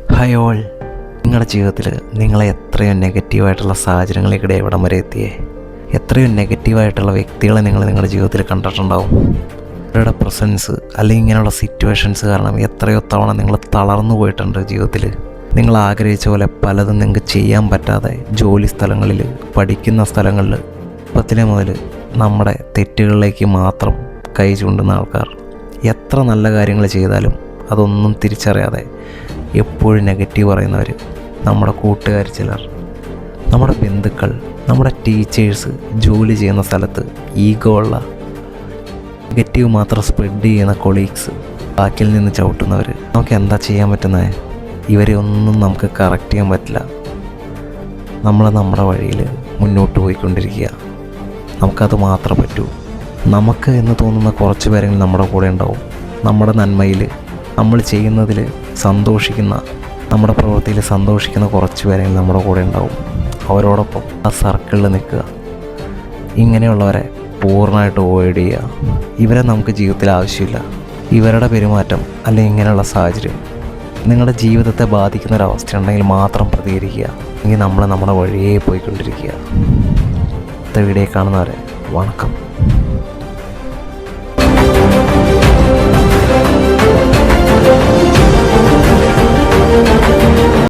Hi all, നിങ്ങളുടെ ജീവിതത്തിൽ നിങ്ങളെ എത്രയോ നെഗറ്റീവായിട്ടുള്ള സാഹചര്യങ്ങളിലൂടെ എവിടം വരെ എത്തിയേ? എത്രയോ നെഗറ്റീവായിട്ടുള്ള വ്യക്തികളെ നിങ്ങളുടെ ജീവിതത്തിൽ കണ്ടിട്ടുണ്ടാവും. അവരുടെ പ്രസൻസ് അല്ലെങ്കിൽ ഇങ്ങനെയുള്ള സിറ്റുവേഷൻസ് കാരണം എത്രയോ തവണ നിങ്ങൾ തളർന്നു പോയിട്ടുണ്ട് ജീവിതത്തിൽ. നിങ്ങൾ ആഗ്രഹിച്ച പോലെ പലതും നിങ്ങൾക്ക് ചെയ്യാൻ പറ്റാതെ ജോലി സ്ഥലങ്ങളിൽ, പഠിക്കുന്ന സ്ഥലങ്ങളിൽ ഇപ്പത്തിലെ മുതൽ നമ്മുടെ തെറ്റുകളിലേക്ക് മാത്രം കൈ ചൂണ്ടുന്ന ആൾക്കാർ. എത്ര നല്ല കാര്യങ്ങൾ ചെയ്താലും അതൊന്നും തിരിച്ചറിയാതെ എപ്പോഴും നെഗറ്റീവ് പറയുന്നവർ, നമ്മുടെ കൂട്ടുകാർ ചിലർ, നമ്മുടെ ബന്ധുക്കൾ, നമ്മുടെ ടീച്ചേഴ്സ്, ജോലി ചെയ്യുന്ന സ്ഥലത്ത് ഈഗോ ഉള്ള നെഗറ്റീവ് മാത്രം സ്പ്രെഡ് ചെയ്യുന്ന കൊളീഗ്സ്, ബാക്കിൽ നിന്ന് ചവിട്ടുന്നവർ. നമുക്ക് എന്താ ചെയ്യാൻ പറ്റുന്നത്? ഇവരെ ഒന്നും നമുക്ക് കറക്റ്റ് ചെയ്യാൻ പറ്റില്ല. നമ്മൾ നമ്മുടെ വഴിയിൽ മുന്നോട്ട് പോയിക്കൊണ്ടിരിക്കുക. നമുക്കത് മാത്രമേ പറ്റൂ. നമുക്ക് എന്ന് തോന്നുന്ന കുറച്ച് പേരെങ്കിലും നമ്മുടെ കൂടെ ഉണ്ടാവും. നമ്മുടെ നന്മയിൽ, നമ്മൾ ചെയ്യുന്നതിൽ സന്തോഷിക്കുന്ന, നമ്മുടെ പ്രവൃത്തിയിൽ സന്തോഷിക്കുന്ന കുറച്ച് പേരെങ്കിലും നമ്മുടെ കൂടെ ഉണ്ടാവും. അവരോടൊപ്പം ആ സർക്കിളിൽ നിൽക്കുക. ഇങ്ങനെയുള്ളവരെ പൂർണ്ണമായിട്ട് അവോയ്ഡ് ചെയ്യുക. ഇവരെ നമുക്ക് ജീവിതത്തിൽ ആവശ്യമില്ല. ഇവരുടെ പെരുമാറ്റം അല്ലെങ്കിൽ ഇങ്ങനെയുള്ള സാഹചര്യം നിങ്ങളുടെ ജീവിതത്തെ ബാധിക്കുന്ന ഒരവസ്ഥ ഉണ്ടെങ്കിൽ മാത്രം പ്രതികരിക്കുക. എങ്കിൽ നമ്മൾ നമ്മുടെ വഴിയേ പോയിക്കൊണ്ടിരിക്കുക. അടുത്ത വീഡിയോ കാണുന്നവരെ വണക്കം.